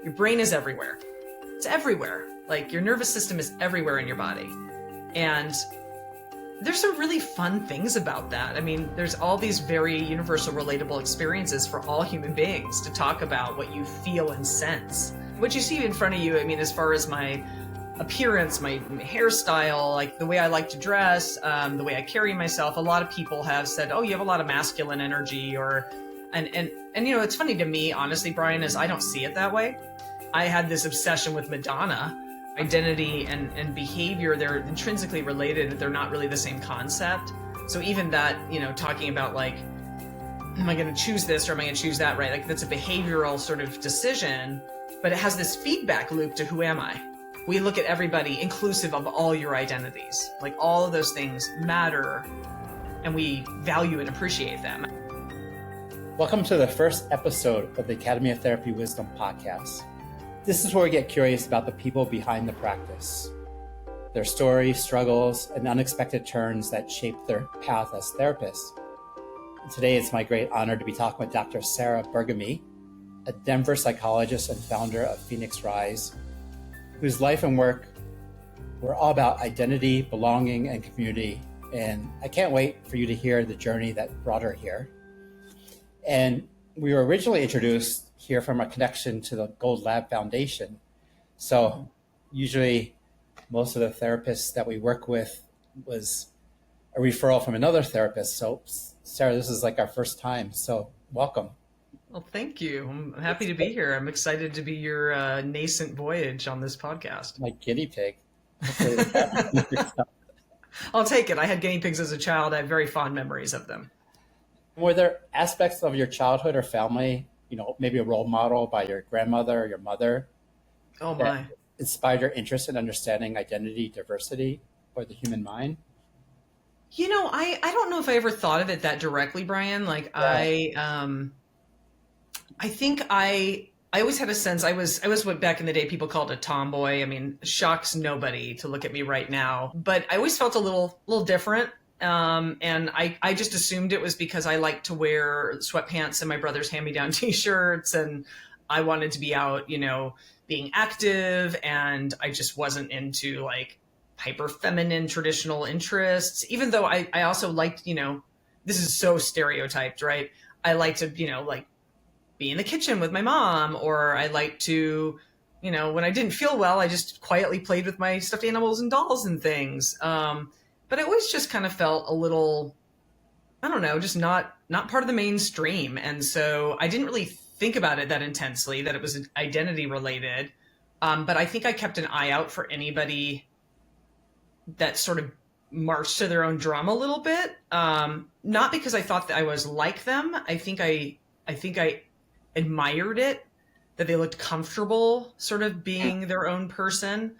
Your brain is everywhere. It's everywhere. Like your nervous system is everywhere in your body. And there's some really fun things about that. I mean, there's all these very universal, relatable experiences for all human beings to talk about what you feel and sense. What you see in front of you, I mean, as far as my appearance, my hairstyle, like the way I like to dress, the way I carry myself, a lot of people have said, oh, you have a lot of masculine energy, and you know, it's funny to me, honestly, Brian, is I don't see it that way. I had this obsession with Madonna. Identity and behavior, they're intrinsically related. They're not really the same concept. So even that, you know, talking about like, am I going to choose this or am I going to choose that, right? Like that's a behavioral sort of decision, but it has this feedback loop to who am I? We look at everybody inclusive of all your identities. Like all of those things matter and we value and appreciate them. Welcome to the first episode of the Academy of Therapy Wisdom podcast. This is where we get curious about the people behind the practice, their stories, struggles, and unexpected turns that shape their path as therapists. And today, it's my great honor to be talking with Dr. Sarah Burgamy, a Denver psychologist and founder of Phoenix Rise, whose life and work were all about identity, belonging, and community. And I can't wait for you to hear the journey that brought her here. And we were originally introduced here from a connection to the Gold Lab Foundation. So usually most of the therapists that we work with was a referral from another therapist. So Sarah, this is like our first time. So welcome. Well, thank you. I'm happy to be here. I'm excited to be your nascent voyage on this podcast. My guinea pig. I'll take it. I had guinea pigs as a child. I have very fond memories of them. Were there aspects of your childhood or family, you know, maybe a role model by your grandmother or your mother, that inspired your interest in understanding identity, diversity, or the human mind? You know, I don't know if I ever thought of it that directly, Brian. Like yeah. I think I always had a sense I was what back in the day people called a tomboy. I mean, shocks nobody to look at me right now, but I always felt a little different. And I just assumed it was because I liked to wear sweatpants and my brother's hand-me-down t-shirts, and I wanted to be out, you know, being active, and I just wasn't into like hyper feminine traditional interests, even though I also liked, you know, this is so stereotyped, right? I like to, you know, like be in the kitchen with my mom, or I like to, you know, when I didn't feel well, I just quietly played with my stuffed animals and dolls and things. But I always just kind of felt a little, I don't know, just not part of the mainstream. And so I didn't really think about it that intensely, that it was identity related. But I think I kept an eye out for anybody that sort of marched to their own drum a little bit. Not because I thought that I was like them. I think I admired it, that they looked comfortable sort of being their own person.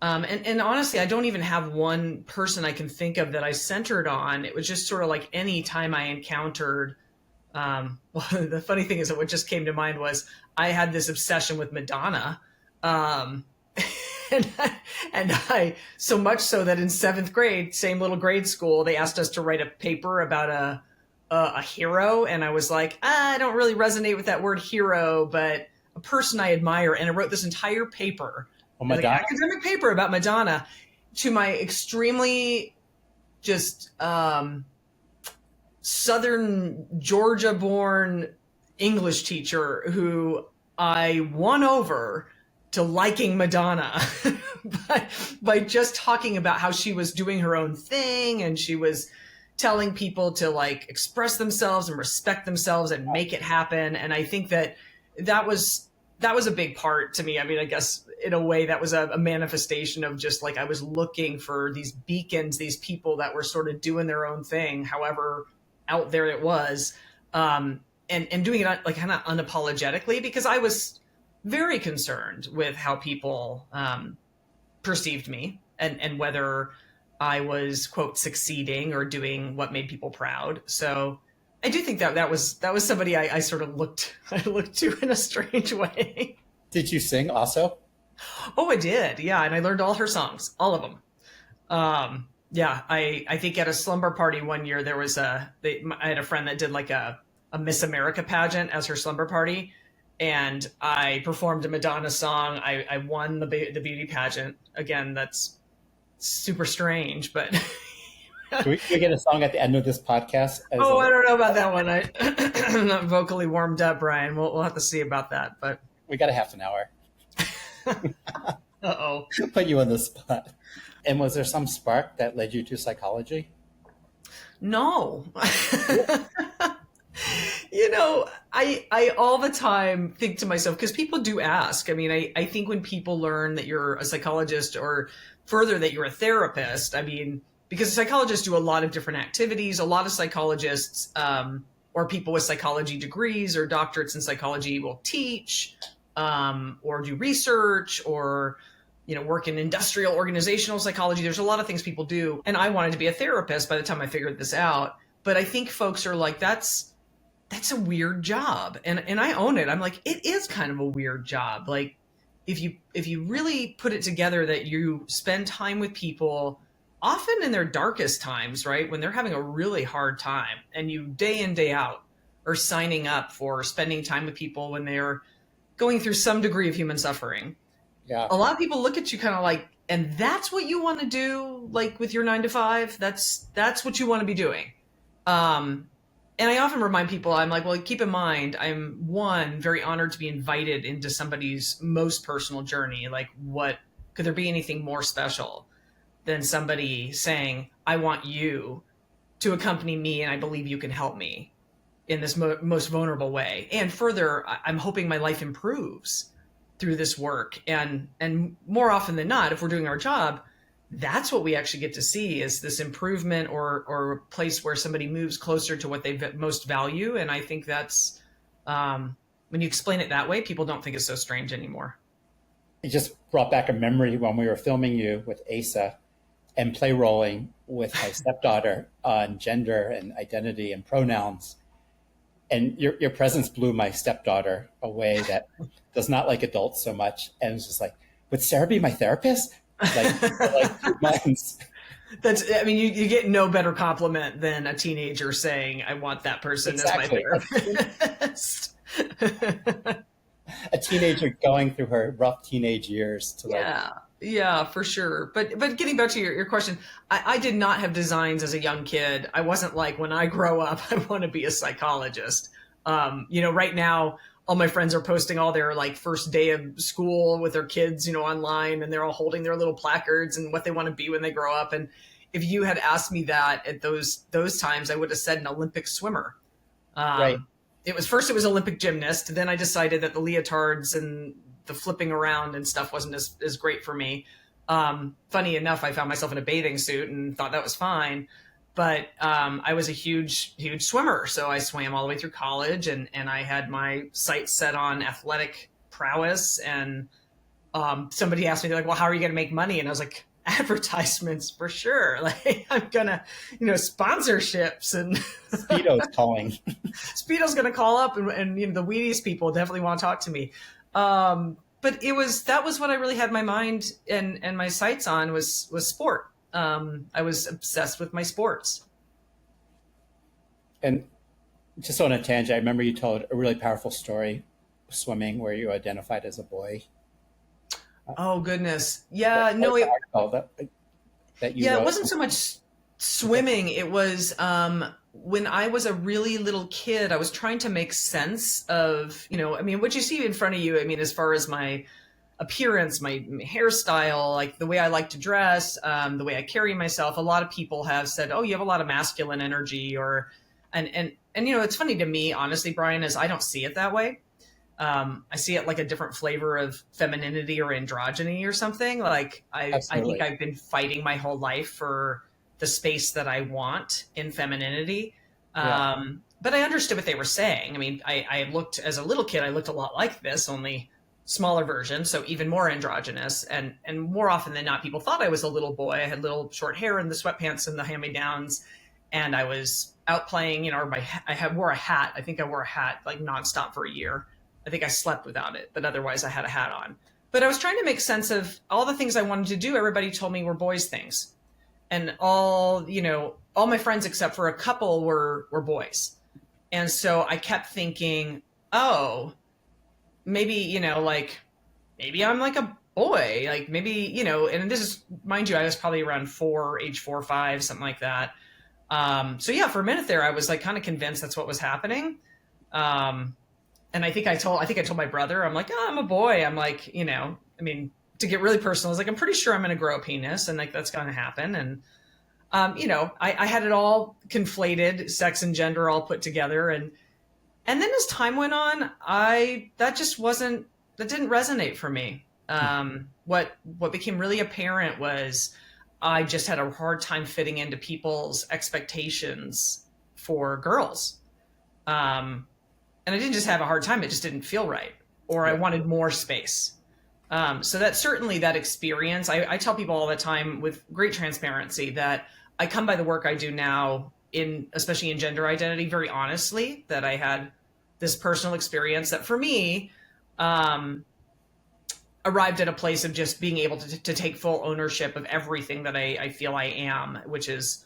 And honestly, I don't even have one person I can think of that I centered on. It was just sort of like any time I encountered, well, the funny thing is that what just came to mind was I had this obsession with Madonna. And I, so much so that in 7th grade, same little grade school, they asked us to write a paper about a hero. And I was like, I don't really resonate with that word hero, but a person I admire. And I wrote this entire paper, like academic paper about Madonna, to my extremely just Southern Georgia born English teacher who I won over to liking Madonna by just talking about how she was doing her own thing, and she was telling people to like express themselves and respect themselves and make it happen. And I think that was a big part to me. I mean, I guess in a way that was a manifestation of just like, I was looking for these beacons, these people that were sort of doing their own thing, however out there it was, and doing it like kind of unapologetically, because I was very concerned with how people perceived me and whether I was, quote, succeeding or doing what made people proud. So I do think that was somebody I sort of looked to in a strange way. Did you sing also? Oh, I did. Yeah. And I learned all her songs, all of them. Yeah. I think at a slumber party one year, there was I had a friend that did like a Miss America pageant as her slumber party. and I performed a Madonna song. I won the beauty pageant. Again, that's super strange, but Can we get a song at the end of this podcast? oh, I don't know about that one. I'm not vocally warmed up, Brian. We'll have to see about that. But we got a half an hour. Uh-oh. Put you on the spot. And was there some spark that led you to psychology? No. I all the time think to myself, because people do ask. I mean, I think when people learn that you're a psychologist, or further that you're a therapist, I mean, because psychologists do a lot of different activities. A lot of psychologists, or people with psychology degrees or doctorates in psychology, will teach, or do research, or work in industrial organizational psychology. There's a lot of things people do. And I wanted to be a therapist by the time I figured this out. But I think folks are like, that's a weird job. And I own it. I'm like, it is kind of a weird job. Like, if you really put it together, that you spend time with people, often in their darkest times, right? When they're having a really hard time, and you day in, day out are signing up for spending time with people when they're going through some degree of human suffering. Yeah. A lot of people look at you kind of like, and that's what you want to do, like with your 9 to 5. That's what you want to be doing. And I often remind people, I'm like, well, keep in mind, I'm very honored to be invited into somebody's most personal journey. Like, what could there be anything more special than somebody saying, I want you to accompany me, and I believe you can help me in this most vulnerable way. And further, I'm hoping my life improves through this work. And more often than not, if we're doing our job, that's what we actually get to see, is this improvement, or a place where somebody moves closer to what they most value. And I think that's, when you explain it that way, people don't think it's so strange anymore. It just brought back a memory when we were filming you with Asa and play rolling with my stepdaughter on gender and identity and pronouns. And your presence blew my stepdaughter away, that does not like adults so much. And it's just like, would Sarah be my therapist? Like, for like 2 months. You get no better compliment than a teenager saying, I want that person Exactly. as my therapist. A teenager going through her rough teenage years to Yeah, for sure. But getting back to your question, I did not have designs as a young kid. I wasn't like, when I grow up, I want to be a psychologist. Right now, all my friends are posting all their like first day of school with their kids, online, and they're all holding their little placards and what they want to be when they grow up. And if you had asked me that at those times, I would have said an Olympic swimmer. right. It was Olympic gymnast. Then I decided that the leotards and the flipping around and stuff wasn't as great for me. Funny enough, I found myself in a bathing suit and thought that was fine. But I was a huge swimmer. So I swam all the way through college, and I had my sights set on athletic prowess. And somebody asked me, like, well, how are you going to make money? And I was like, advertisements for sure. Like, I'm going to, sponsorships, and Speedo's calling. Speedo's going to call up, and the Wheaties people definitely want to talk to me. But that was what I really had my mind and my sights on was sport. I was obsessed with my sports. And just on a tangent, I remember you told a really powerful story, swimming, where you identified as a boy. Oh goodness. Yeah, no, it wrote. It wasn't so much swimming. It was, when I was a really little kid, I was trying to make sense of, what you see in front of you. As far as my appearance, my hairstyle, like the way I like to dress, the way I carry myself. A lot of people have said, oh, you have a lot of masculine energy, and it's funny to me, honestly, Brian, is I don't see it that way. I see it like a different flavor of femininity or androgyny or something. Like I think I've been fighting my whole life for the space that I want in femininity. Yeah. But I understood what they were saying. I looked, as a little kid, I looked a lot like this, only smaller version. So even more androgynous, and more often than not, people thought I was a little boy. I had little short hair and the sweatpants and the hand-me-downs, and I was out playing, wore a hat. I think I wore a hat like nonstop for a year. I think I slept without it, but otherwise I had a hat on. But I was trying to make sense of all the things I wanted to do. Everybody told me were boys' things. And all my friends except for a couple were boys. And so I kept thinking, oh, maybe, maybe I'm like a boy, like maybe, and this is, mind you, I was probably around age 4 or 5, something like that. So yeah, for a minute there, I was like kind of convinced that's what was happening. And I think I told my brother, I'm like, oh, I'm a boy. I'm like, to get really personal, I was like, I'm pretty sure I'm going to grow a penis and like, that's going to happen. And, I had it all conflated, sex and gender all put together. And then as time went on, that didn't resonate for me. What became really apparent was I just had a hard time fitting into people's expectations for girls. And I didn't just have a hard time, it just didn't feel right, or I wanted more space. So that certainly that experience, I tell people all the time with great transparency that I come by the work I do now especially in gender identity, very honestly, that I had this personal experience that for me, arrived at a place of just being able to take full ownership of everything that I feel I am, which is,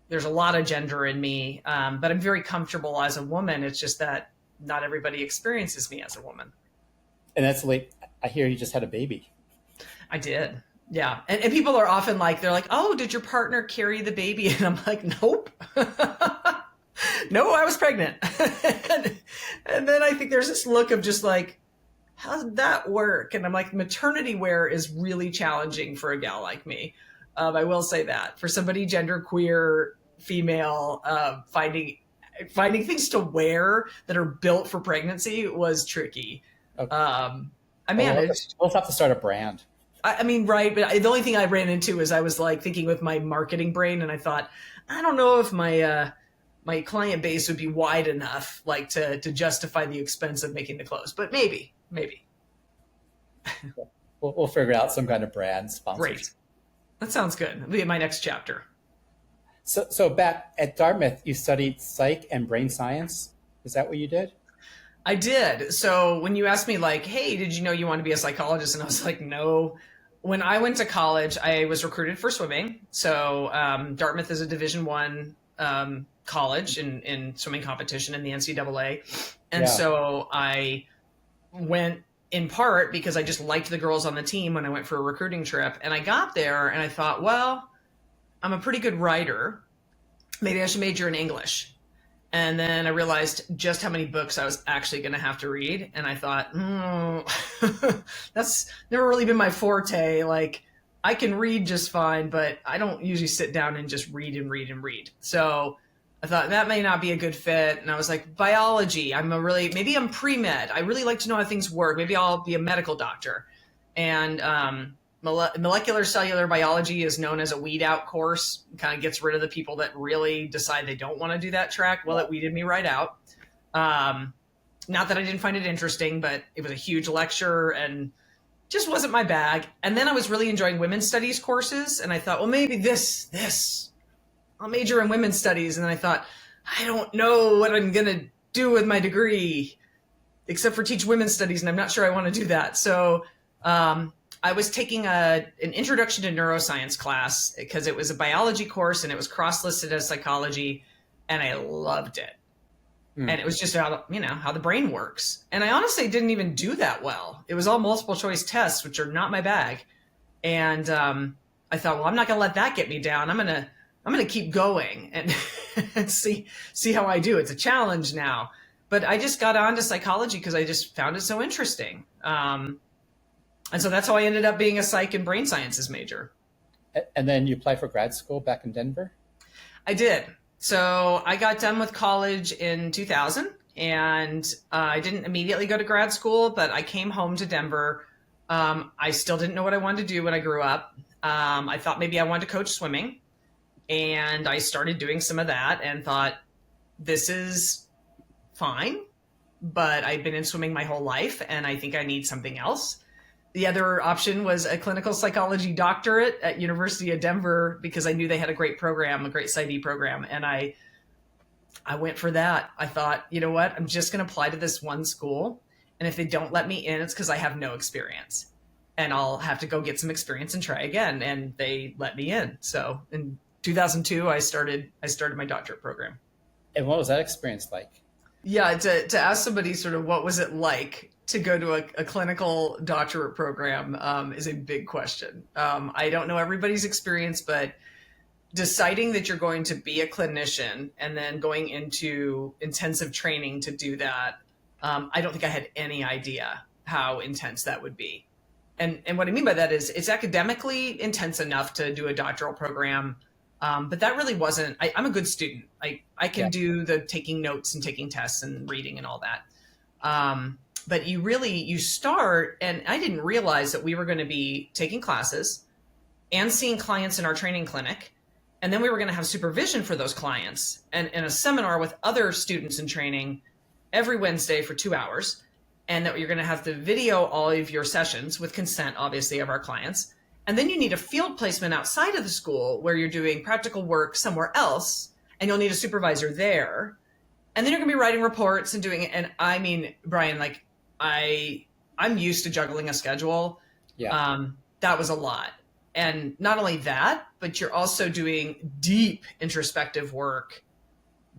there's a lot of gender in me, but I'm very comfortable as a woman. It's just that not everybody experiences me as a woman. And that's late. I hear you just had a baby. I did. Yeah. And people are often like, they're like, oh, did your partner carry the baby? And I'm like, nope. No, I was pregnant. And then I think there's this look of just like, how did that work? And I'm like, maternity wear is really challenging for a gal like me. I will say that for somebody genderqueer, female, finding things to wear that are built for pregnancy was tricky. Okay. I managed. We'll have to start a brand. Right. But the only thing I ran into is I was like thinking with my marketing brain, and I thought, I don't know if my client base would be wide enough, like to justify the expense of making the clothes, but maybe. We'll figure out some kind of brand sponsor. Great. That sounds good. It'll be my next chapter. So back at Dartmouth, you studied psych and brain science. Is that what you did? I did. So when you asked me like, hey, did you know you want to be a psychologist? And I was like, no. When I went to college, I was recruited for swimming. So Dartmouth is a Division I college in swimming competition in the NCAA. And so I went in part because I just liked the girls on the team when I went for a recruiting trip. And I got there and I thought, well, I'm a pretty good writer. Maybe I should major in English. And then I realized just how many books I was actually going to have to read. And I thought, that's never really been my forte. Like, I can read just fine, but I don't usually sit down and just read and read and read. So I thought that may not be a good fit. And I was like, biology, maybe I'm pre-med. I really like to know how things work. Maybe I'll be a medical doctor. And molecular cellular biology is known as a weed out course. It kind of gets rid of the people that really decide they don't want to do that track. Well, it weeded me right out. Not that I didn't find it interesting, but it was a huge lecture and just wasn't my bag. And then I was really enjoying women's studies courses. And I thought, well, maybe I'll major in women's studies. And then I thought, I don't know what I'm going to do with my degree except for teach women's studies. And I'm not sure I want to do that. So, I was taking an introduction to neuroscience class because it was a biology course and it was cross-listed as psychology, and I loved it. And it was just how the brain works. And I honestly didn't even do that well. It was all multiple choice tests, which are not my bag. And I thought, well, I'm not going to let that get me down. I'm going to keep going and see how I do. It's a challenge now. But I just got on to psychology because I just found it so interesting. And so that's how I ended up being a psych and brain sciences major. And then you applied for grad school back in Denver? I did. So I got done with college in 2000, and I didn't immediately go to grad school, but I came home to Denver. I still didn't know what I wanted to do when I grew up. I thought maybe I wanted to coach swimming, and I started doing some of that and thought, this is fine, but I've been in swimming my whole life, and I think I need something else. The other option was a clinical psychology doctorate at University of Denver because I knew they had a great program, a great PsyD program. And I went for that. I thought, you know what? I'm just going to apply to this one school. And if they don't let me in, it's because I have no experience. And I'll have to go get some experience and try again. And they let me in. So in 2002, I started my doctorate program. And what was that experience like? Yeah, to ask somebody sort of what was it like to go to a clinical doctorate program is a big question. I don't know everybody's experience, but deciding that you're going to be a clinician and then going into intensive training to do that, I don't think I had any idea how intense that would be. And what I mean by that is it's academically intense enough to do a doctoral program, but that really wasn't. I'm a good student. I can do the taking notes and taking tests and reading and all that. But you start, and I didn't realize that we were going to be taking classes and seeing clients in our training clinic. And then we were going to have supervision for those clients and a seminar with other students in training every Wednesday for 2 hours. And that you're going to have to video all of your sessions with consent, obviously, of our clients. And then you need a field placement outside of the school where you're doing practical work somewhere else, and you'll need a supervisor there. And then you're going to be writing reports and doing it. And I mean, Brian, like I'm used to juggling a schedule. Yeah. That was a lot. And not only that, but you're also doing deep introspective work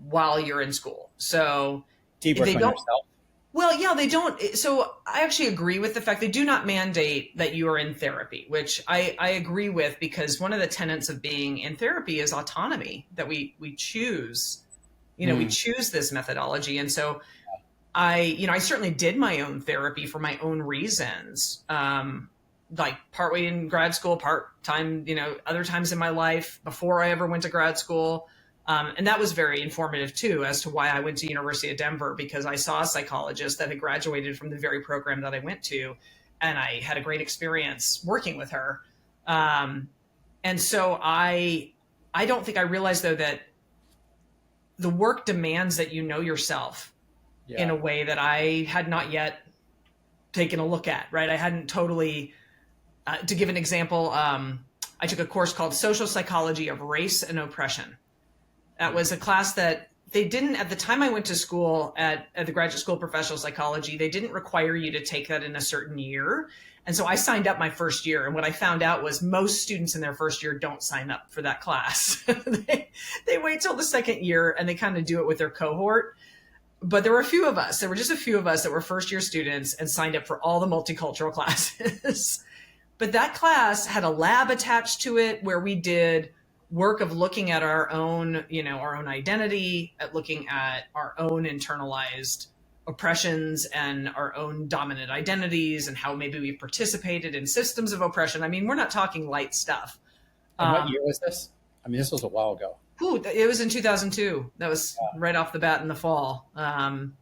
while you're in school. So deep work on yourself. Well, yeah, they don't. So I actually agree with the fact they do not mandate that you are in therapy, which I agree with, because one of the tenets of being in therapy is autonomy, that we choose, we choose this methodology. And so I certainly did my own therapy for my own reasons, like partway in grad school, part-time, other times in my life before I ever went to grad school. And that was very informative too, as to why I went to University of Denver, because I saw a psychologist that had graduated from the very program that I went to, and I had a great experience working with her. And so I don't think I realized, though, that the work demands that you know yourself in a way that I had not yet taken a look at, right? I hadn't totally, to give an example, I took a course called Social Psychology of Race and Oppression. That was a class that they didn't, at the time I went to school at the Graduate School of Professional Psychology, they didn't require you to take that in a certain year. And so I signed up my first year. And what I found out was most students in their first year don't sign up for that class. They wait till the second year and they kind of do it with their cohort. But there were a few of us, there were just a few of us that were first year students and signed up for all the multicultural classes. But that class had a lab attached to it where we did work of looking at our own, our own identity, at looking at our own internalized oppressions and our own dominant identities and how maybe we participated in systems of oppression. I mean, we're not talking light stuff. And what year was this? I mean, this was a while ago. It was in 2002. That was right off the bat in the fall. And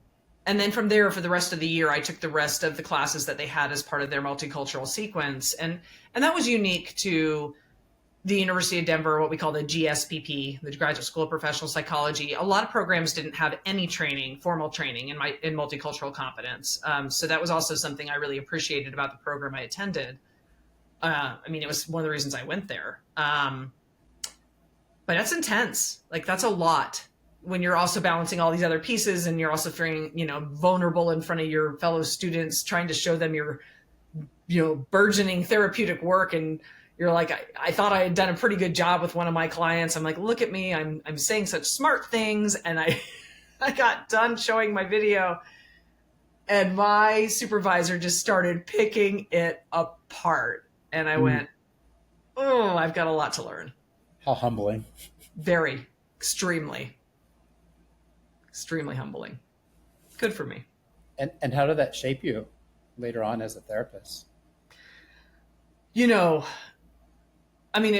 then from there, for the rest of the year, I took the rest of the classes that they had as part of their multicultural sequence. And that was unique to the University of Denver, what we call the GSPP, the Graduate School of Professional Psychology. A lot of programs didn't have any formal training in multicultural competence. So that was also something I really appreciated about the program I attended. It was one of the reasons I went there. But that's intense. Like, that's a lot when you're also balancing all these other pieces and you're also feeling, vulnerable in front of your fellow students, trying to show them your, burgeoning therapeutic work. And you're like, I thought I had done a pretty good job with one of my clients. I'm like, look at me. I'm saying such smart things. And I got done showing my video and my supervisor just started picking it apart. And I went, oh, I've got a lot to learn. How humbling. Very, extremely humbling. Good for me. And how did that shape you later on as a therapist? It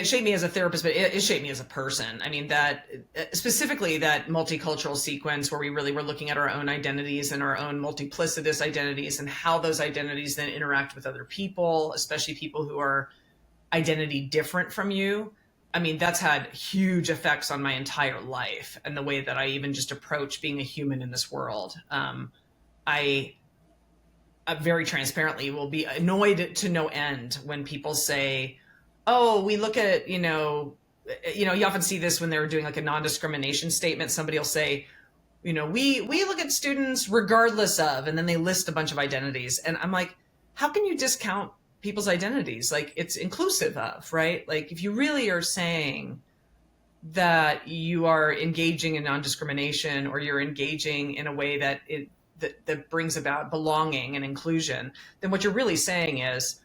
shaped me as a therapist, but it shaped me as a person. I mean, that specifically that multicultural sequence where we really were looking at our own identities and our own multiplicitous identities and how those identities then interact with other people, especially people who are identity different from you. I mean, that's had huge effects on my entire life and the way that I even just approach being a human in this world. I very transparently will be annoyed to no end when people say, oh, we look at, you often see this when they're doing like a non-discrimination statement. Somebody will say, we look at students regardless of, and then they list a bunch of identities. And I'm like, how can you discount people's identities? Like, it's inclusive of, right? Like, if you really are saying that you are engaging in non-discrimination or you're engaging in a way that that brings about belonging and inclusion, then what you're really saying is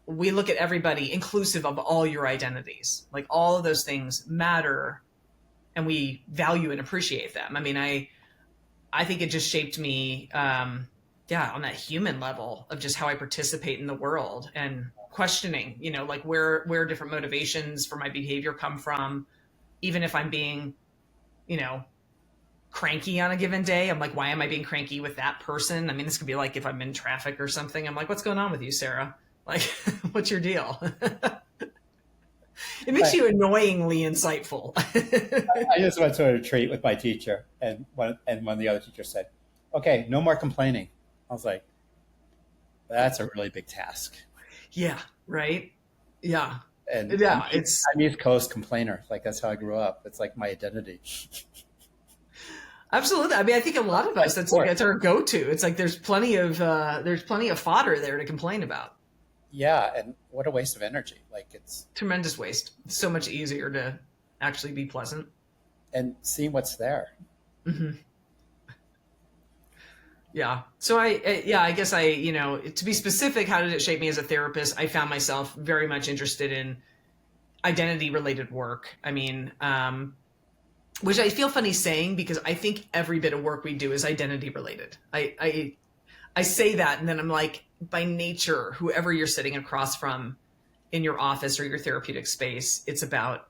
we look at everybody inclusive of all your identities. Like all of those things matter and we value and appreciate them. I mean, I think it just shaped me, on that human level of just how I participate in the world and questioning, like where different motivations for my behavior come from. Even if I'm being, cranky on a given day, I'm like, why am I being cranky with that person? I mean, this could be like if I'm in traffic or something. I'm like, what's going on with you, Sarah? Like, what's your deal? It makes you annoyingly insightful. I just went to a retreat with my teacher, and one of the other teachers said, "Okay, no more complaining." I was like, "That's a really big task." Yeah. Right. Yeah. And Yeah. I'm East Coast complainer. Like that's how I grew up. It's like my identity. Absolutely. I mean, I think a lot of us, that's our go-to. It's like there's plenty of fodder there to complain about. Yeah, and what a waste of energy. Like it's tremendous waste. It's so much easier to actually be pleasant and seeing what's there. Mm-hmm. Yeah. So I guess to be specific, how did it shape me as a therapist? I found myself very much interested in identity related work. I mean, which I feel funny saying because I think every bit of work we do is identity related. I say that and then I'm like, by nature, whoever you're sitting across from in your office or your therapeutic space, it's about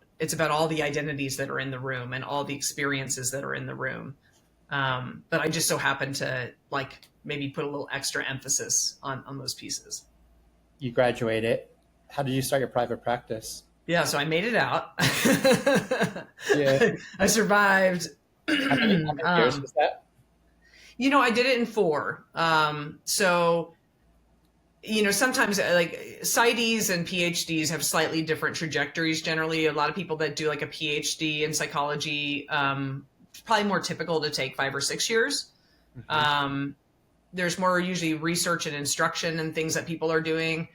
all the identities that are in the room and all the experiences that are in the room. But I just so happen to like maybe put a little extra emphasis on those pieces. You graduated. How did you start your private practice? Yeah, so I made it out. Yeah. I survived. How many years was that? I did it in 4. So, sometimes like PsyDs and PhDs have slightly different trajectories. Generally, a lot of people that do like a PhD in psychology, it's probably more typical to take 5 or 6 years. Mm-hmm. There's more usually research and instruction and things that people are doing.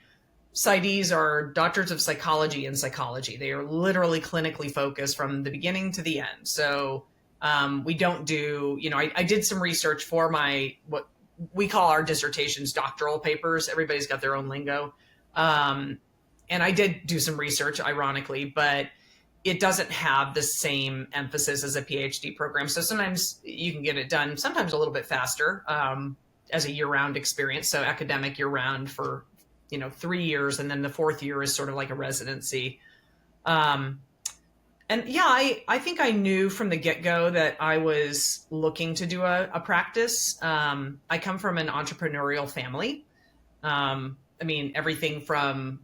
PsyDs are doctors of psychology and psychology. They are literally clinically focused from the beginning to the end. So we don't do, I did some research for what we call our dissertations doctoral papers. Everybody's got their own lingo. And I did do some research, ironically, but it doesn't have the same emphasis as a PhD program. So sometimes you can get it done, sometimes a little bit faster as a year-round experience. So academic year-round for 3 years, and then the 4th year is sort of like a residency. And yeah, I think I knew from the get-go that I was looking to do a practice. I come from an entrepreneurial family. I mean, everything from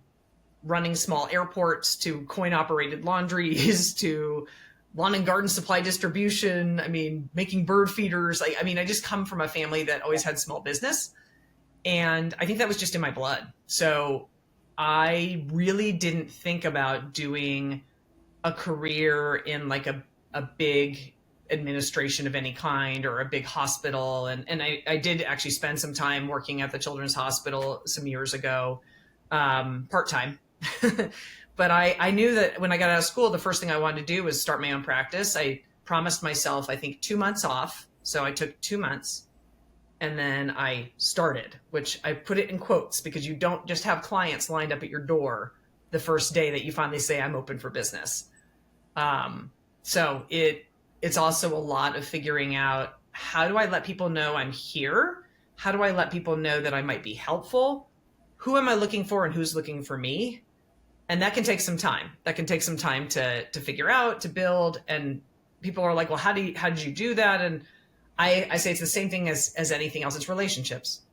running small airports to coin-operated laundries to lawn and garden supply distribution. I mean, making bird feeders. I just come from a family that always had small business. And I think that was just in my blood. So I really didn't think about doing a career in like a big administration of any kind or a big hospital. And I did actually spend some time working at the Children's Hospital some years ago, part-time. But I knew that when I got out of school, the first thing I wanted to do was start my own practice. I promised myself, I think, 2 months off. So I took 2 months. And then I started, which I put it in quotes because you don't just have clients lined up at your door the first day that you finally say, I'm open for business. So it's also a lot of figuring out, how do I let people know I'm here? How do I let people know that I might be helpful? Who am I looking for and who's looking for me? And that can take some time. That can take some time to figure out, to build. And people are like, well, how did you do that? And I say it's the same thing as anything else. It's relationships.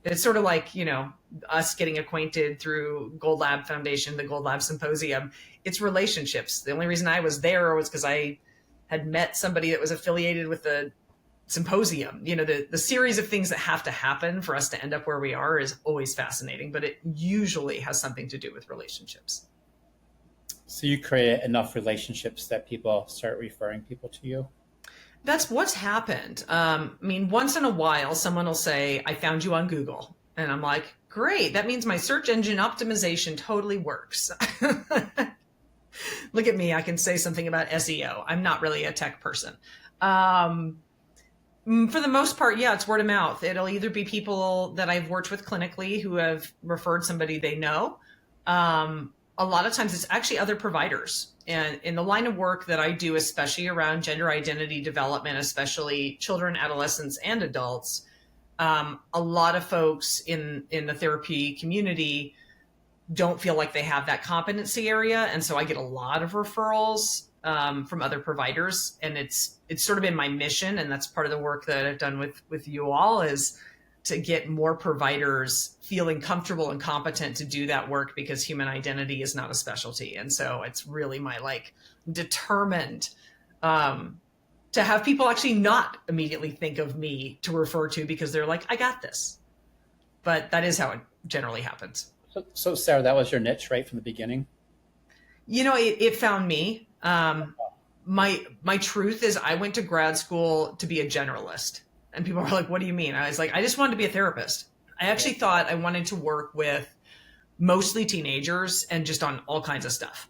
It's sort of like, us getting acquainted through Gold Lab Foundation, the Gold Lab Symposium. It's relationships. The only reason I was there was because I had met somebody that was affiliated with the symposium. The series of things that have to happen for us to end up where we are is always fascinating, but it usually has something to do with relationships. So you create enough relationships that people start referring people to you? That's what's happened. Once in a while, someone will say, I found you on Google. And I'm like, great. That means my search engine optimization totally works. Look at me. I can say something about SEO. I'm not really a tech person. For the most part, yeah, it's word of mouth. It'll either be people that I've worked with clinically who have referred somebody they know. A lot of times it's actually other providers. And in the line of work that I do, especially around gender identity development, especially children, adolescents, and adults, a lot of folks in the therapy community don't feel like they have that competency area. And so I get a lot of referrals from other providers. And it's sort of been my mission. And that's part of the work that I've done with you all, is to get more providers feeling comfortable and competent to do that work, because human identity is not a specialty. And so it's really my determined to have people actually not immediately think of me to refer to, because they're like, I got this. But that is how it generally happens. So Sarah, that was your niche right from the beginning? It found me. My truth is I went to grad school to be a generalist. And people were like, what do you mean? I was like, I just wanted to be a therapist. I actually thought I wanted to work with mostly teenagers and just on all kinds of stuff.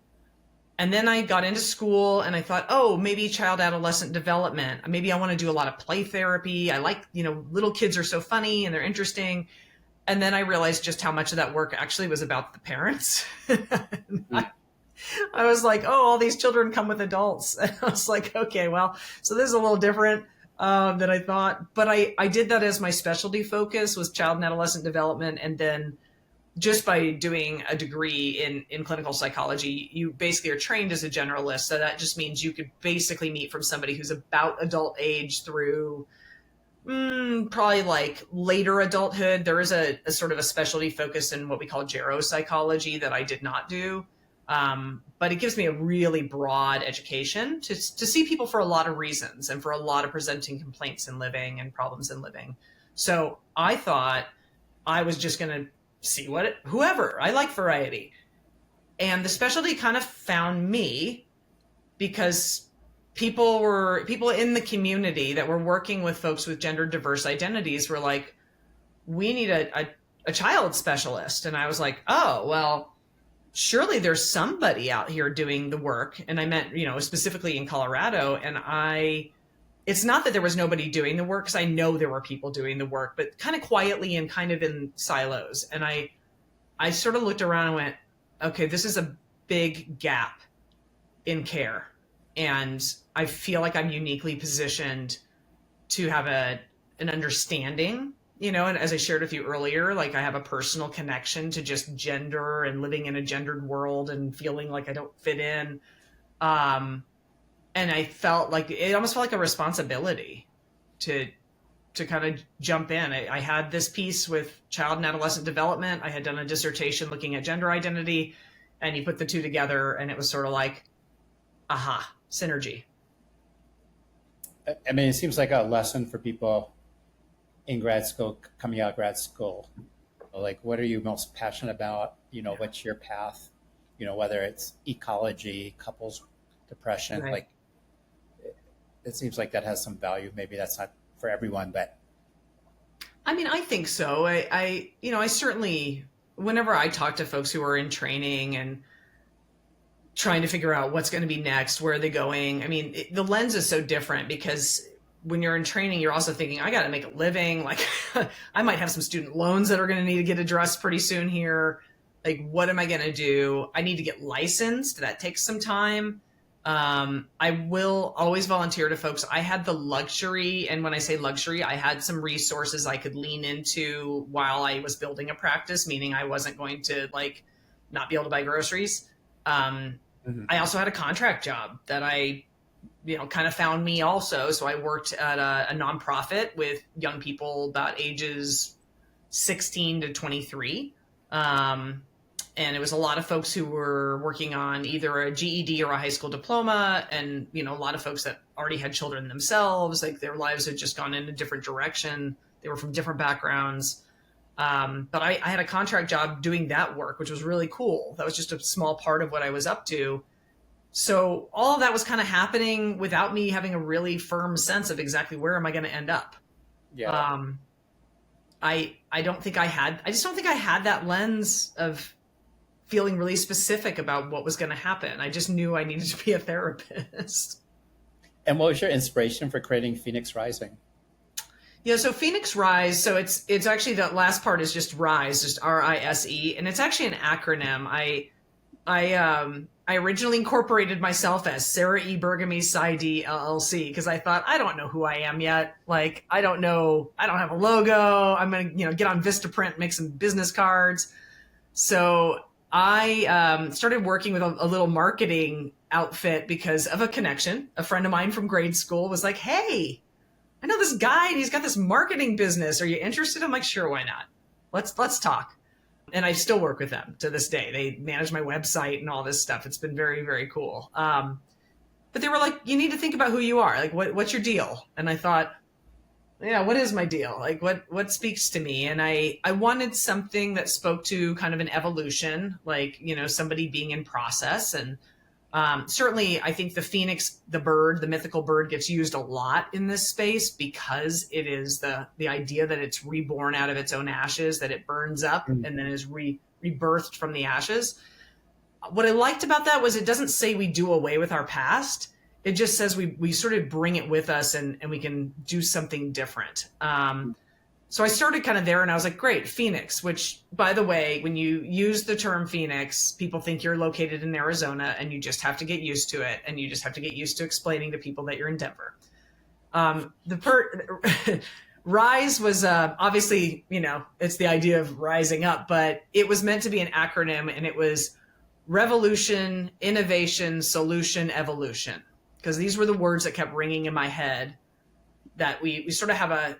And then I got into school and I thought, oh, maybe child adolescent development. Maybe I want to do a lot of play therapy. I like, little kids are so funny and they're interesting. And then I realized just how much of that work actually was about the parents. I was like, oh, all these children come with adults. And I was like, okay, well, so this is a little different than I thought. But I did that as my specialty focus, was child and adolescent development. And then just by doing a degree in clinical psychology, you basically are trained as a generalist. So that just means you could basically meet from somebody who's about adult age through probably like later adulthood. There is a sort of a specialty focus in what we call geropsychology that I did not do. But it gives me a really broad education to see people for a lot of reasons and for a lot of presenting complaints in living and problems in living. So I thought I was just going to see whoever. I like variety. And the specialty kind of found me because people in the community that were working with folks with gender diverse identities were like, we need a child specialist. And I was like, oh, well, surely there's somebody out here doing the work. And I meant, specifically in Colorado. And it's not that there was nobody doing the work, because I know there were people doing the work, but kind of quietly and kind of in silos. And I sort of looked around and went, okay, this is a big gap in care. And I feel like I'm uniquely positioned to have an understanding, and as I shared with you earlier, like I have a personal connection to just gender and living in a gendered world and feeling like I don't fit in. And I felt like it almost felt like a responsibility to kind of jump in. I had this piece with child and adolescent development. I had done a dissertation looking at gender identity, and you put the two together and it was sort of like, aha, synergy. I mean, it seems like a lesson for people in grad school, coming out of grad school. Like, what are you most passionate about? What's your path? Whether it's ecology, couples depression, Right. Like it seems like that has some value. Maybe that's not for everyone, but I mean, I think so. I certainly, whenever I talk to folks who are in training and trying to figure out what's going to be next, where are they going? I mean, the lens is so different, because when you're in training, you're also thinking, I got to make a living. Like I might have some student loans that are going to need to get addressed pretty soon here. Like, what am I going to do? I need to get licensed. That takes some time. I will always volunteer to folks. I had the luxury, and when I say luxury, I had some resources I could lean into while I was building a practice, meaning I wasn't going to not be able to buy groceries. I also had a contract job that I, kind of found me also. So I worked at a nonprofit with young people about ages 16 to 23. And it was a lot of folks who were working on either a GED or a high school diploma, and a lot of folks that already had children themselves, like their lives had just gone in a different direction. They were from different backgrounds. But I had a contract job doing that work, which was really cool. That was just a small part of what I was up to. So all of that was kind of happening without me having a really firm sense of exactly where am I going to end up. yeah. I just don't think I had that lens of feeling really specific about what was going to happen. I just knew I needed to be a therapist. And what was your inspiration for creating Phoenix Rising? Yeah, so Phoenix Rise, so it's actually the last part is just Rise, just RISE, and it's actually an acronym. I originally incorporated myself as Sarah E. Burgamy PsyD LLC because I thought I don't know who I am yet. Like I don't know, I don't have a logo. I'm gonna get on Vistaprint, make some business cards. So I started working with a little marketing outfit because of a connection. A friend of mine from grade school was like, "Hey, I know this guy and he's got this marketing business. Are you interested?" I'm like, "Sure, why not? Let's talk." And I still work with them to this day. They manage my website and all this stuff. It's been very, very cool. But they were like, "You need to think about who you are. Like, what's your deal?" And I thought, yeah, what is my deal? Like, what speaks to me? And I wanted something that spoke to kind of an evolution, like, somebody being in process. And certainly, I think the phoenix, the bird, the mythical bird gets used a lot in this space because it is the idea that it's reborn out of its own ashes, that it burns up and then is rebirthed from the ashes. What I liked about that was it doesn't say we do away with our past. It just says we sort of bring it with us and we can do something different. So I started kind of there and I was like, great, Phoenix, which, by the way, when you use the term Phoenix, people think you're located in Arizona and you just have to get used to it. And you just have to get used to explaining to people that you're in Denver. RISE was obviously, it's the idea of rising up, but it was meant to be an acronym, and it was revolution, innovation, solution, evolution. Because these were the words that kept ringing in my head that we sort of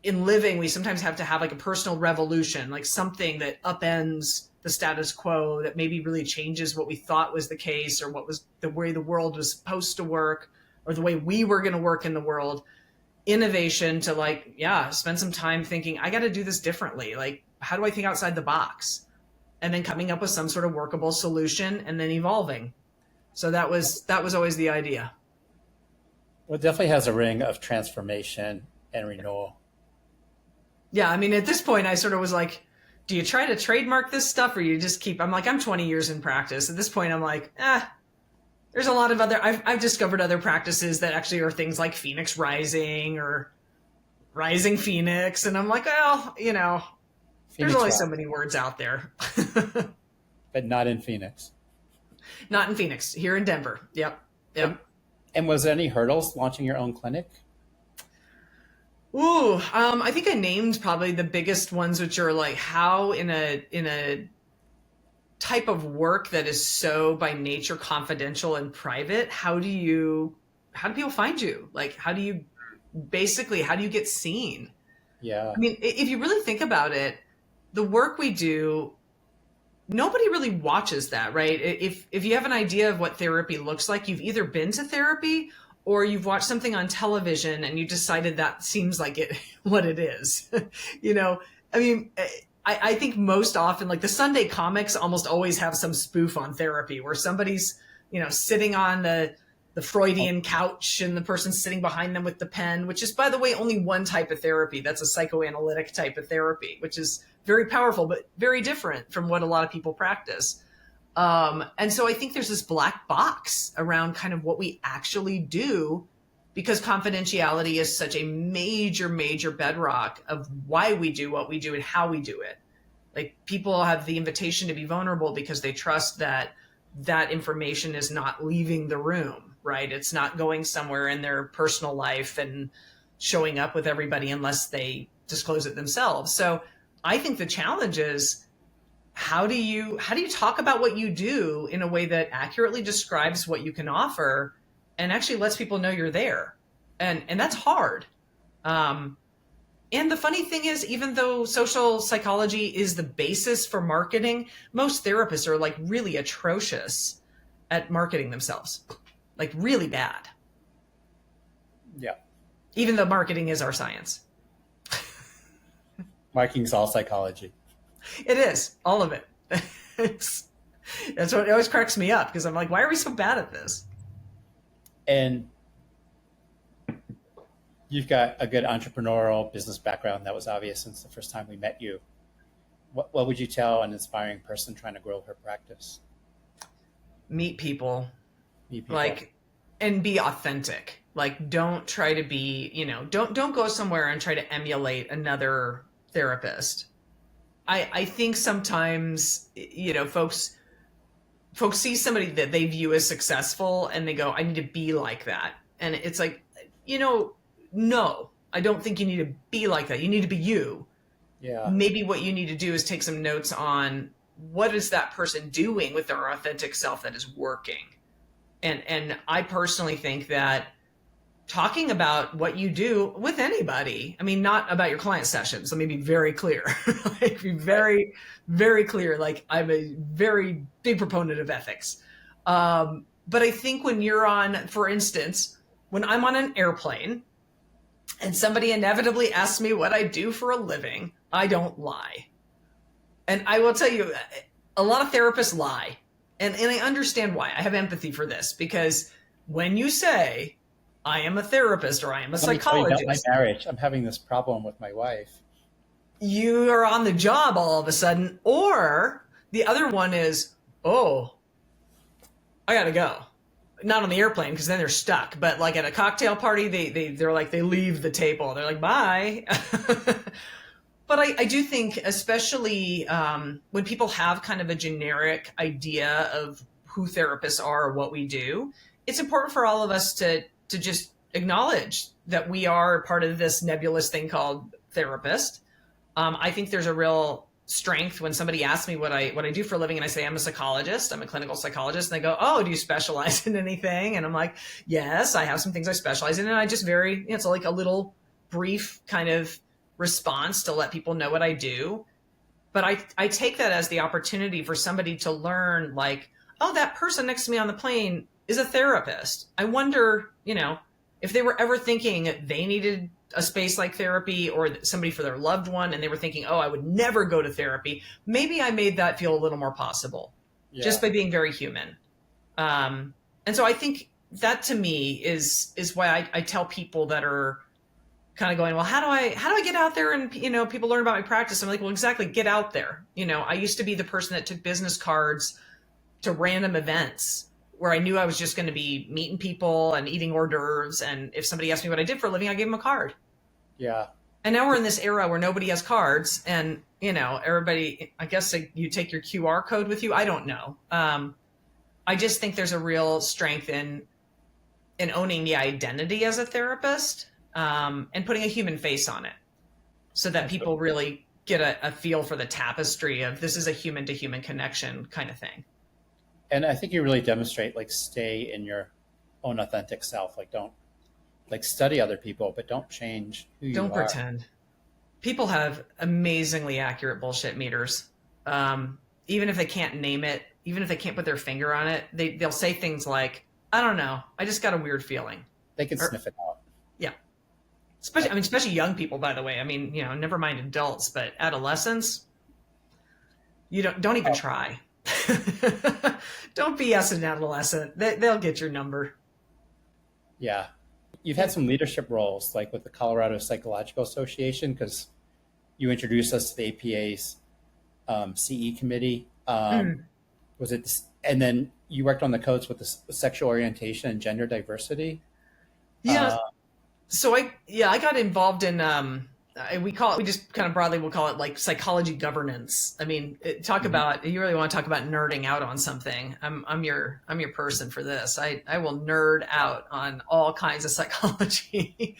in living, we sometimes have to have like a personal revolution, like something that upends the status quo, that maybe really changes what we thought was the case or what was the way the world was supposed to work or the way we were going to work in the world. Innovation to spend some time thinking, I got to do this differently. Like, how do I think outside the box? And then coming up with some sort of workable solution and then evolving. So that was always the idea. Well, it definitely has a ring of transformation and renewal. Yeah, I mean, at this point, I sort of was like, do you try to trademark this stuff or you just keep, I'm 20 years in practice. At this point, I'm like, there's a lot of I've discovered other practices that actually are things like Phoenix Rising or Rising Phoenix. And I'm like, well, Phoenix there's only Rock, so many words out there. but not in Phoenix. Not in Phoenix, here in Denver. Yep. And was there any hurdles launching your own clinic? Ooh, I think I named probably the biggest ones, which are like how in a type of work that is so by nature confidential and private, how do people find you? Like, how do you get seen? Yeah. I mean, if you really think about it, the work we do, nobody really watches that, right? If you have an idea of what therapy looks like, you've either been to therapy or you've watched something on television and you decided that seems like what it is. I mean, I think most often, like the Sunday comics almost always have some spoof on therapy where somebody's, sitting on the Freudian couch and the person's sitting behind them with the pen, which is, by the way, only one type of therapy. That's a psychoanalytic type of therapy, which is very powerful, but very different from what a lot of people practice. And so I think there's this black box around kind of what we actually do because confidentiality is such a major, major bedrock of why we do what we do and how we do it. Like people have the invitation to be vulnerable because they trust that information is not leaving the room, right? It's not going somewhere in their personal life and showing up with everybody unless they disclose it themselves. So I think the challenge is, how do you talk about what you do in a way that accurately describes what you can offer and actually lets people know you're there? And that's hard. And the funny thing is, even though social psychology is the basis for marketing, most therapists are like really atrocious at marketing themselves, like really bad. Yeah. Even though marketing is our science. Marketing's all psychology. It is, all of it. That's what always cracks me up because I'm like, why are we so bad at this? And you've got a good entrepreneurial business background. That was obvious since the first time we met you. What would you tell an inspiring person trying to grow her practice? Meet people. Meet people. Like and be authentic. Like, don't try to be, don't go somewhere and try to emulate another therapist. I think sometimes, folks see somebody that they view as successful and they go, I need to be like that. And it's like, no, I don't think you need to be like that. You need to be you. Yeah. Maybe what you need to do is take some notes on what is that person doing with their authentic self that is working. And I personally think that talking about what you do with anybody, I mean, not about your client sessions. Let me be very clear. Like, be very, very clear. Like, I'm a very big proponent of ethics. But I think when you're on, for instance, when I'm on an airplane and somebody inevitably asks me what I do for a living, I don't lie. And I will tell you, a lot of therapists lie. And I understand why. I have empathy for this, because when you say, I am a therapist or I am a psychologist. About my marriage, I'm having this problem with my wife. You are on the job all of a sudden. Or the other one is, oh, I got to go. Not on the airplane, because then they're stuck. But like at a cocktail party, they're like, they leave the table. They're like, bye. But I do think, especially when people have kind of a generic idea of who therapists are or what we do, it's important for all of us to just acknowledge that we are part of this nebulous thing called therapist. I think there's a real strength when somebody asks me what I do for a living and I say, I'm a psychologist, I'm a clinical psychologist. And they go, oh, do you specialize in anything? And I'm like, yes, I have some things I specialize in. And I just it's like a little brief kind of response to let people know what I do. But I take that as the opportunity for somebody to learn, like, oh, that person next to me on the plane is a therapist. I wonder, if they were ever thinking they needed a space like therapy or somebody for their loved one, and they were thinking, oh, I would never go to therapy. Maybe I made that feel a little more possible just by being very human. And so I think that to me is why I tell people that are kind of going, well, how do I get out there and, people learn about my practice? I'm like, well, exactly. Get out there. I used to be the person that took business cards to random events where I knew I was just going to be meeting people and eating hors d'oeuvres. And if somebody asked me what I did for a living, I gave them a card. Yeah. And now we're in this era where nobody has cards, and, everybody, I guess you take your QR code with you. I don't know. I just think there's a real strength in owning the identity as a therapist, and putting a human face on it so that people really get a feel for the tapestry of this is a human to human connection kind of thing. And I think you really demonstrate, like, stay in your own authentic self. Like, don't, like, study other people, but don't change who you are. Don't pretend. People have amazingly accurate bullshit meters. Even if they can't name it, even if they can't put their finger on it, they'll say things like, I don't know, I just got a weird feeling. They can sniff it out. Yeah. Especially young people, by the way. I mean, never mind adults, but adolescents, you don't even try. Don't BS an adolescent. They'll get your number. Yeah. You've had some leadership roles, like with the Colorado Psychological Association, because you introduced us to the APA's CE committee. Was it? And then you worked on the codes with the sexual orientation and gender diversity. Yeah. So I got involved in, we just kind of broadly, we'll call it like psychology governance. I mean, about, you really want to talk about nerding out on something. I'm your person for this. I will nerd out on all kinds of psychology.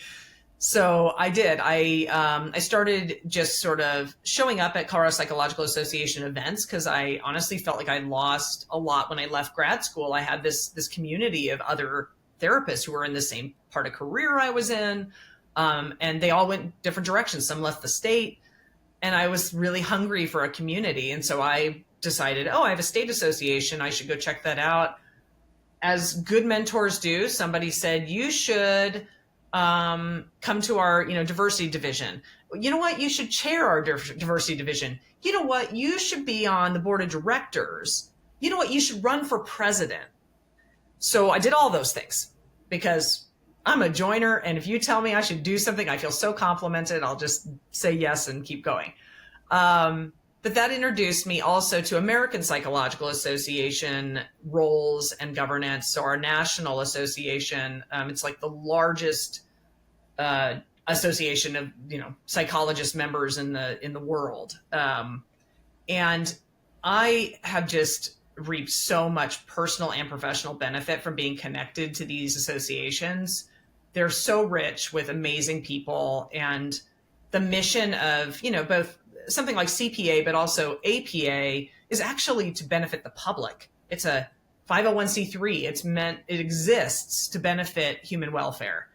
So I did. I started just sort of showing up at Colorado Psychological Association events because I honestly felt like I lost a lot when I left grad school. I had this community of other therapists who were in the same part of career I was in. And they all went different directions. Some left the state, and I was really hungry for a community. And so I decided, I have a state association. I should go check that out. As good mentors do, somebody said, you should come to our, diversity division. You know what? You should chair our diversity division. You know what? You should be on the board of directors. You know what? You should run for president. So I did all those things because I'm a joiner. And if you tell me I should do something, I feel so complimented. I'll just say yes and keep going. But that introduced me also to American Psychological Association roles and governance. So our national association, it's like the largest association of psychologist members in the world, and I have just reaped so much personal and professional benefit from being connected to these associations. They're so rich with amazing people, and the mission of both something like CPA but also APA is actually to benefit the public. It's a 501c3. It exists to benefit human welfare.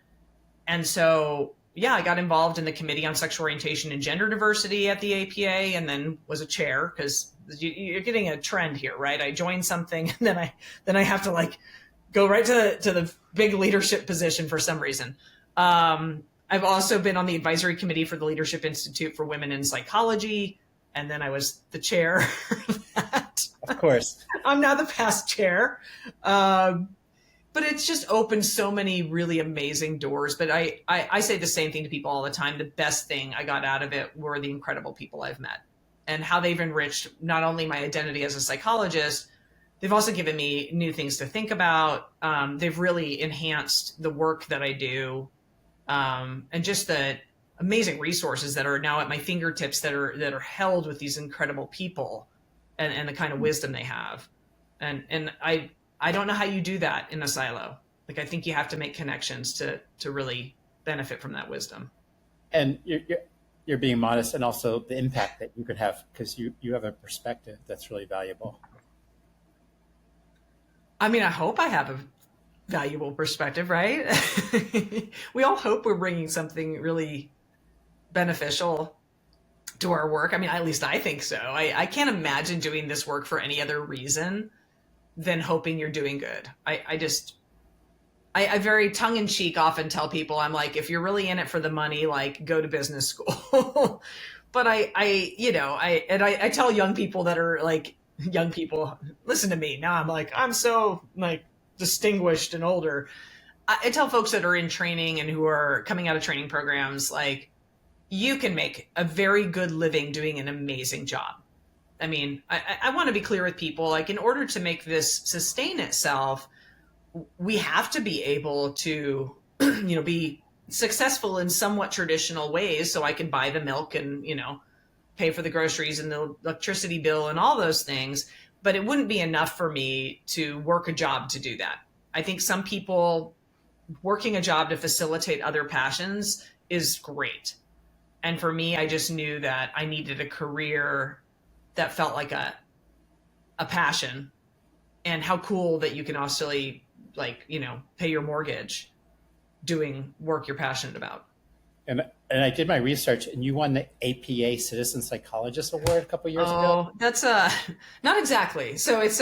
And so, yeah, I got involved in the Committee on Sexual Orientation and Gender Diversity at the APA, and then was a chair, because you're getting a trend here, right? I joined something, and then I have to like go right to the big leadership position for some reason. I've also been on the advisory committee for the Leadership Institute for Women in Psychology, and then I was the chair of that. Of course. I'm now the past chair. But it's just opened so many really amazing doors. But I say the same thing to people all the time. The best thing I got out of it were the incredible people I've met, and how they've enriched not only my identity as a psychologist, they've also given me new things to think about. They've really enhanced the work that I do, and just the amazing resources that are now at my fingertips that are held with these incredible people, and the kind of wisdom they have. And I don't know how you do that in a silo. Like, I think you have to make connections to really benefit from that wisdom. And you're being modest, and also the impact that you could have, because you have a perspective that's really valuable. I mean, I hope I have a valuable perspective, right? We all hope we're bringing something really beneficial to our work. I mean, at least I think so. I can't imagine doing this work for any other reason than hoping you're doing good. I very tongue-in-cheek often tell people, I'm like, if you're really in it for the money, like, go to business school. But I tell young people that are like, young people, listen to me. Now I'm like, I'm so like distinguished and older. I tell folks that are in training and who are coming out of training programs, like, you can make a very good living doing an amazing job. I mean, I want to be clear with people, like, in order to make this sustain itself, we have to be able to, be successful in somewhat traditional ways, so I can buy the milk and, pay for the groceries and the electricity bill and all those things. But it wouldn't be enough for me to work a job to do that. I think some people working a job to facilitate other passions is great. And for me, I just knew that I needed a career that felt like a passion, and how cool that you can also pay your mortgage doing work you're passionate about. And I did my research, and you won the APA Citizen Psychologist Award a couple years ago. Oh, that's not exactly. So it's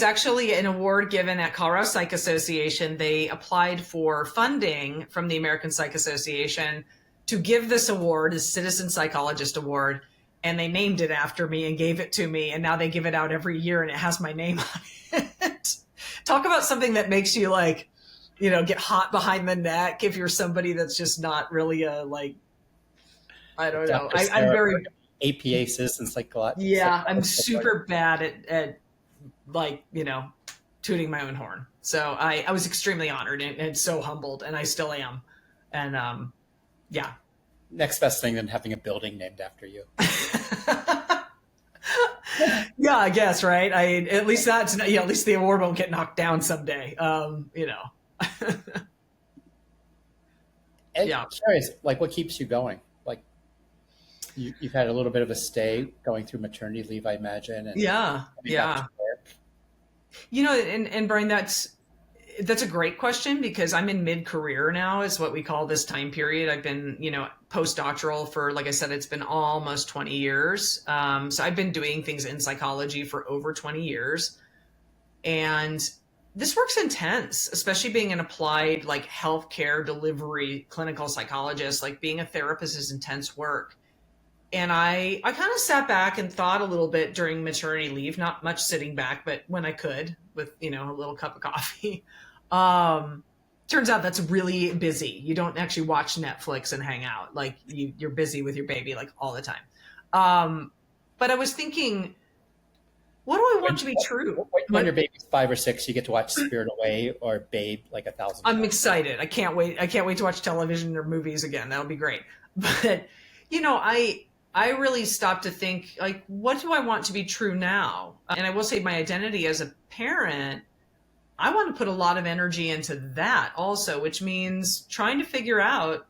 actually an award given at Colorado Psych Association. They applied for funding from the American Psych Association to give this award, the Citizen Psychologist Award, and they named it after me and gave it to me. And now they give it out every year, and it has my name on it. Talk about something that makes you get hot behind the neck if you're somebody that's just not really I don't know. I'm very APA Citizen Psychologist. Yeah, I'm super bad at tooting my own horn. So I was extremely honored and so humbled, and I still am. And yeah. Next best thing than having a building named after you. Yeah, I guess, right? At least the award won't get knocked down someday. And Yeah. I'm curious, what keeps you going? You've had a little bit of a stay going through maternity leave, I imagine. And Yeah. And Brian, that's a great question, because I'm in mid-career now, is what we call this time period. I've been, postdoctoral for, like I said, it's been almost 20 years. So I've been doing things in psychology for over 20 years. And this work's intense, especially being an applied healthcare delivery clinical psychologist. Being a therapist is intense work. And I kind of sat back and thought a little bit during maternity leave, not much sitting back, but when I could with, a little cup of coffee. Turns out that's really busy. You don't actually watch Netflix and hang out. You're busy with your baby all the time. But I was thinking, what do I want to be true? When your baby's 5 or 6, you get to watch Spirit Away or Babe like 1,000 I'm times. excited. I can't wait. I can't wait to watch television or movies again. That'll be great. But I really stopped to think, like, what do I want to be true now? And I will say my identity as a parent, I want to put a lot of energy into that also, which means trying to figure out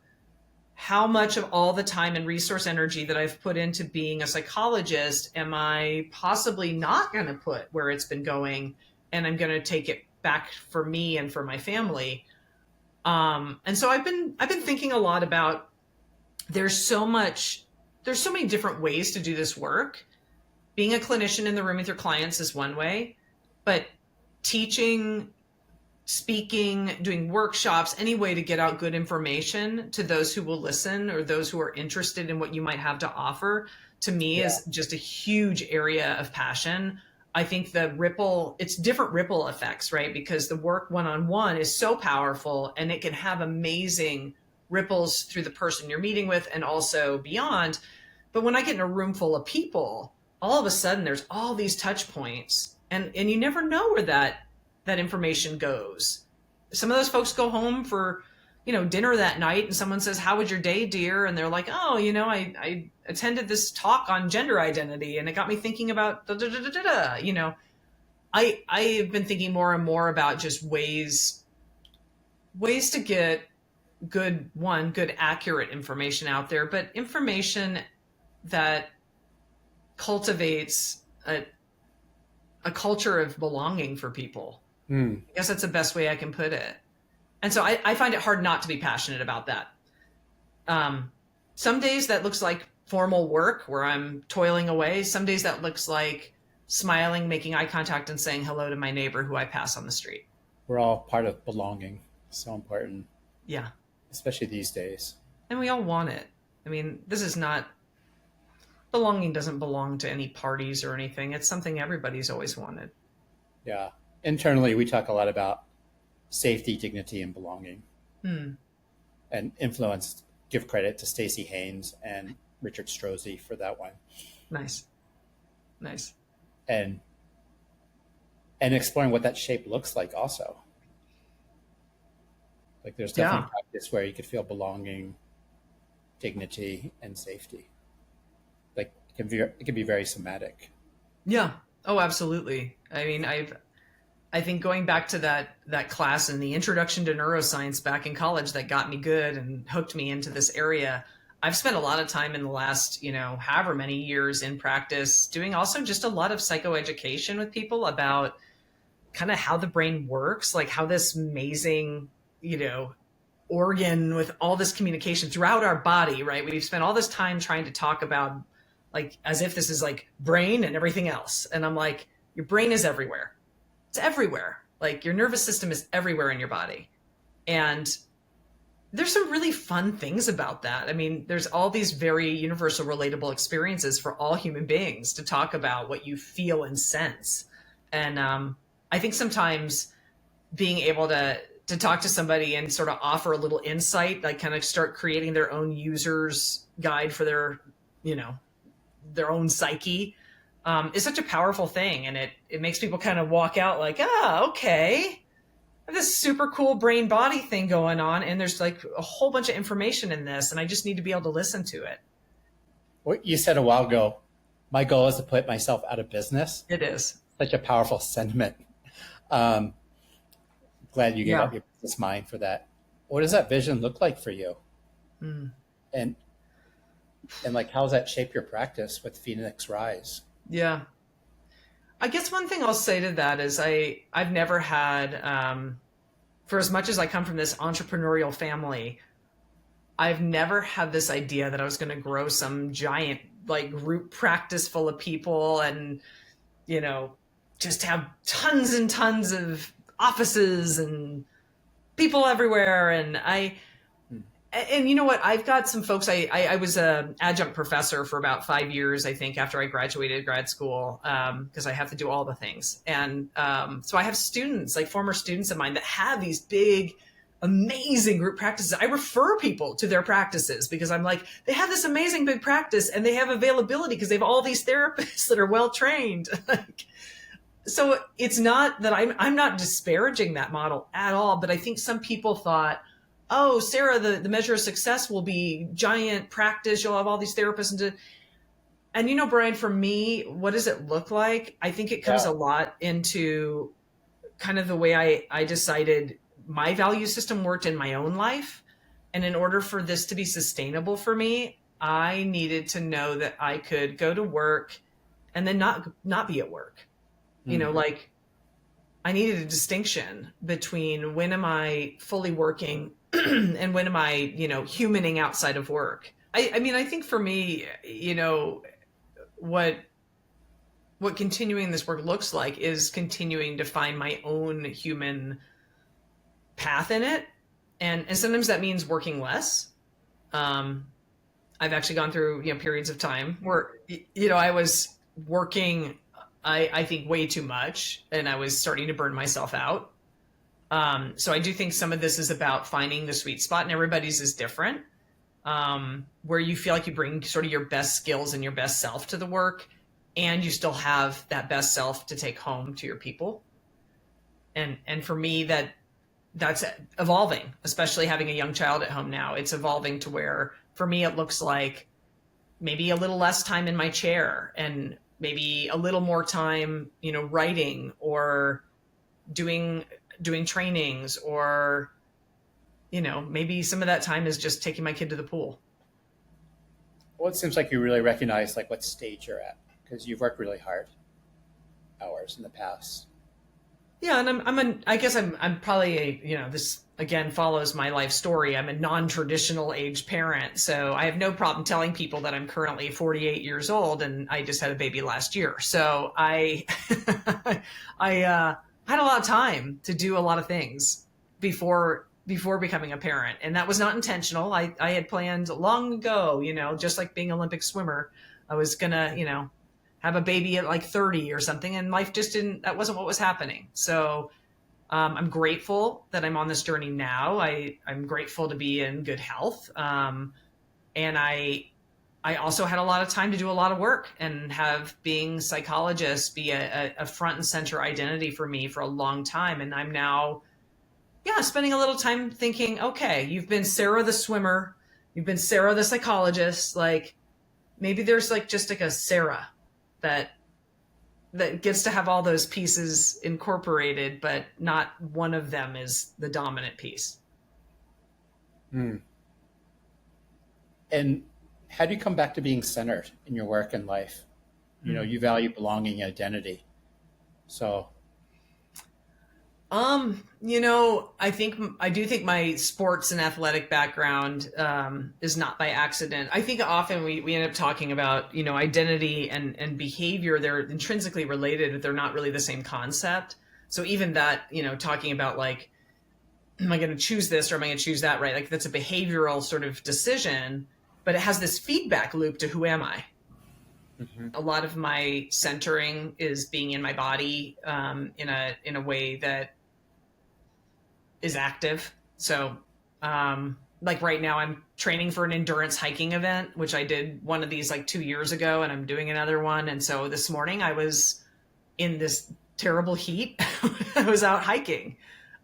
how much of all the time and resource energy that I've put into being a psychologist am I possibly not going to put where it's been going, and I'm going to take it back for me and for my family. And so I've been thinking a lot about, there's so many different ways to do this work. Being a clinician in the room with your clients is one way, but teaching, speaking, doing workshops, any way to get out good information to those who will listen or those who are interested in what you might have to offer, to me is just a huge area of passion. I think it's different ripple effects, right? Because the work one-on-one is so powerful, and it can have amazing ripples through the person you're meeting with and also beyond. But when I get in a room full of people, all of a sudden there's all these touch points, and you never know where that information goes. Some of those folks go home for, dinner that night, and someone says, "How was your day, dear?" And they're like, "Oh, I attended this talk on gender identity, and it got me thinking about da da da da da." I've been thinking more and more about just ways to get good, accurate information out there, but information that cultivates a culture of belonging for people. I guess that's the best way I can put it. And so I find it hard not to be passionate about that. Some days that looks like formal work where I'm toiling away. Some days that looks like smiling, making eye contact, and saying hello to my neighbor who I pass on the street. We're all part of belonging. So important. Yeah. Especially these days. And we all want it. I mean, belonging doesn't belong to any parties or anything. It's something everybody's always wanted. Yeah. Internally, we talk a lot about safety, dignity, and belonging. And influence, give credit to Stacey Haynes and Richard Strozzi for that one. Nice. And exploring what that shape looks like also. Like there's definitely practice where you could feel belonging, dignity, and safety. Like it can be very somatic. Yeah. Oh, absolutely. I mean, I think going back to that class in the Introduction to Neuroscience back in college that got me good and hooked me into this area, I've spent a lot of time in the last, however many years in practice doing also just a lot of psychoeducation with people about kind of how the brain works, like how this amazing, organ with all this communication throughout our body, right? We've spent all this time trying to talk about, like, as if this is like brain and everything else. And I'm like, your brain is everywhere. It's everywhere. Like your nervous system is everywhere in your body. And there's some really fun things about that. I mean, there's all these very universal, relatable experiences for all human beings to talk about what you feel and sense. And I think sometimes being able to talk to somebody and sort of offer a little insight, like kind of start creating their own user's guide for their, their own psyche, is such a powerful thing. And it makes people kind of walk out like, okay, I have this super cool brain body thing going on. And there's like a whole bunch of information in this, and I just need to be able to listen to it. What you said a while ago, my goal is to put myself out of business. It is. Such a powerful sentiment. Glad you gave up your business mind for that. What does that vision look like for you? And like, how does that shape your practice with Phoenix Rise? Yeah. I guess one thing I'll say to that is I've never had, for as much as I come from this entrepreneurial family, I've never had this idea that I was going to grow some giant like group practice full of people and, just have tons and tons of offices and people everywhere. And you know what? I've got some folks. I was an adjunct professor for about 5 years, I think, after I graduated grad school, because I have to do all the things. And so I have students, like former students of mine, that have these big, amazing group practices. I refer people to their practices because I'm like, they have this amazing big practice and they have availability because they have all these therapists that are well trained. So it's not that I'm not disparaging that model at all, but I think some people thought, oh, Sarah, the measure of success will be giant practice. You'll have all these therapists. And you know, Brian, for me, what does it look like? I think it comes a lot into kind of the way I decided my value system worked in my own life. And in order for this to be sustainable for me, I needed to know that I could go to work and then not be at work. You know, like I needed a distinction between when am I fully working and when am I, you know, humaning outside of work. I mean, I think for me, you know, what continuing this work looks like is continuing to find my own human path in it. And sometimes that means working less. I've actually gone through, you know, periods of time where, you know, I was working I think way too much and I was starting to burn myself out. So I do think some of this is about finding the sweet spot, and everybody's is different, where you feel like you bring sort of your best skills and your best self to the work and you still have that best self to take home to your people. And for me, that's evolving, especially having a young child at home now. It's evolving to where for me, it looks like maybe a little less time in my chair and maybe a little more time, you know, writing or doing trainings, or, you know, maybe some of that time is just taking my kid to the pool. Well, it seems like you really recognize like what stage you're at because you've worked really hard hours in the past. Yeah. And I guess I'm probably you know, this again follows my life story. I'm a non-traditional age parent. So I have no problem telling people that I'm currently 48 years old and I just had a baby last year. So I had a lot of time to do a lot of things before becoming a parent. And that was not intentional. I had planned long ago, you know, just like being an Olympic swimmer, I was gonna, you know, have a baby at like 30 or something. And life just that wasn't what was happening. So I'm grateful that I'm on this journey now. I'm grateful to be in good health. And I also had a lot of time to do a lot of work and have being psychologist be a front and center identity for me for a long time. And I'm now, spending a little time thinking, okay, you've been Sarah the swimmer, you've been Sarah the psychologist. Like maybe there's like just like a Sarah that gets to have all those pieces incorporated, but not one of them is the dominant piece. And how do you come back to being centered in your work and life? You know, you value belonging and identity. So, you know, I do think my sports and athletic background is not by accident. I think often we end up talking about, you know, identity and behavior. They're intrinsically related, but they're not really the same concept. So even that, you know, talking about like, am I going to choose this or am I going to choose that, right? Like that's a behavioral sort of decision, but it has this feedback loop to who am I? Mm-hmm. A lot of my centering is being in my body in a way that is active. So like right now I'm training for an endurance hiking event, which I did one of these like 2 years ago, and I'm doing another one. And so this morning I was in this terrible heat. I was out hiking.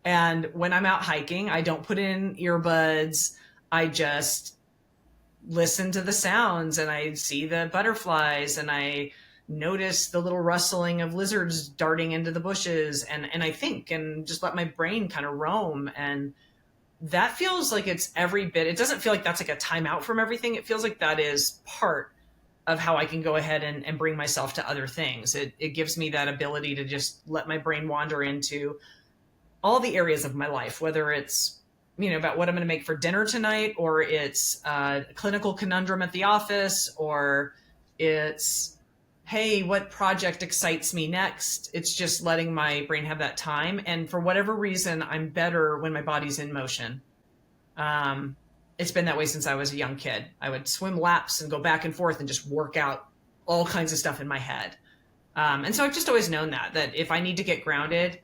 And when I'm out hiking, I don't put in earbuds. I just listen to the sounds and I see the butterflies and I notice the little rustling of lizards darting into the bushes and I think and just let my brain kind of roam. And that feels like it's every bit. It doesn't feel like that's like a timeout from everything. It feels like that is part of how I can go ahead and bring myself to other things. It gives me that ability to just let my brain wander into all the areas of my life, whether it's, you know, about what I'm going to make for dinner tonight, or it's a clinical conundrum at the office, or it's, hey, what project excites me next? It's just letting my brain have that time. And for whatever reason, I'm better when my body's in motion. It's been that way since I was a young kid. I would swim laps and go back and forth and just work out all kinds of stuff in my head. And so I've just always known that if I need to get grounded,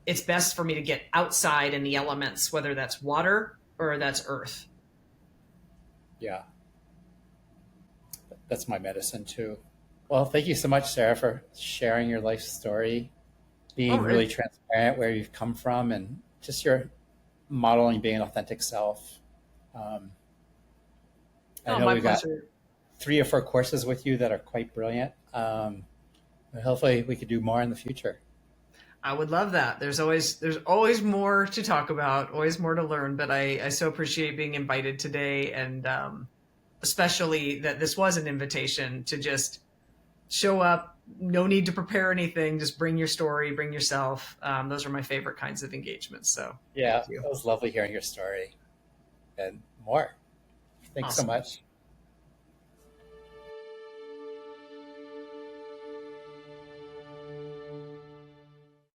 it's best for me to get outside in the elements, whether that's water or that's earth. Yeah. That's my medicine too. Well, thank you so much, Sarah, for sharing your life story, being really transparent where you've come from, and just your modeling being an authentic self. I know My we've got pleasure. 3 or 4 courses with you that are quite brilliant. Hopefully we could do more in the future. I would love that. There's always more to talk about, always more to learn, but I so appreciate being invited today, and especially that this was an invitation to just show up. No need to prepare anything. Just bring your story, bring yourself. Those are my favorite kinds of engagements. So Yeah, thank you. it was lovely hearing your story and more. Thanks so Awesome. much.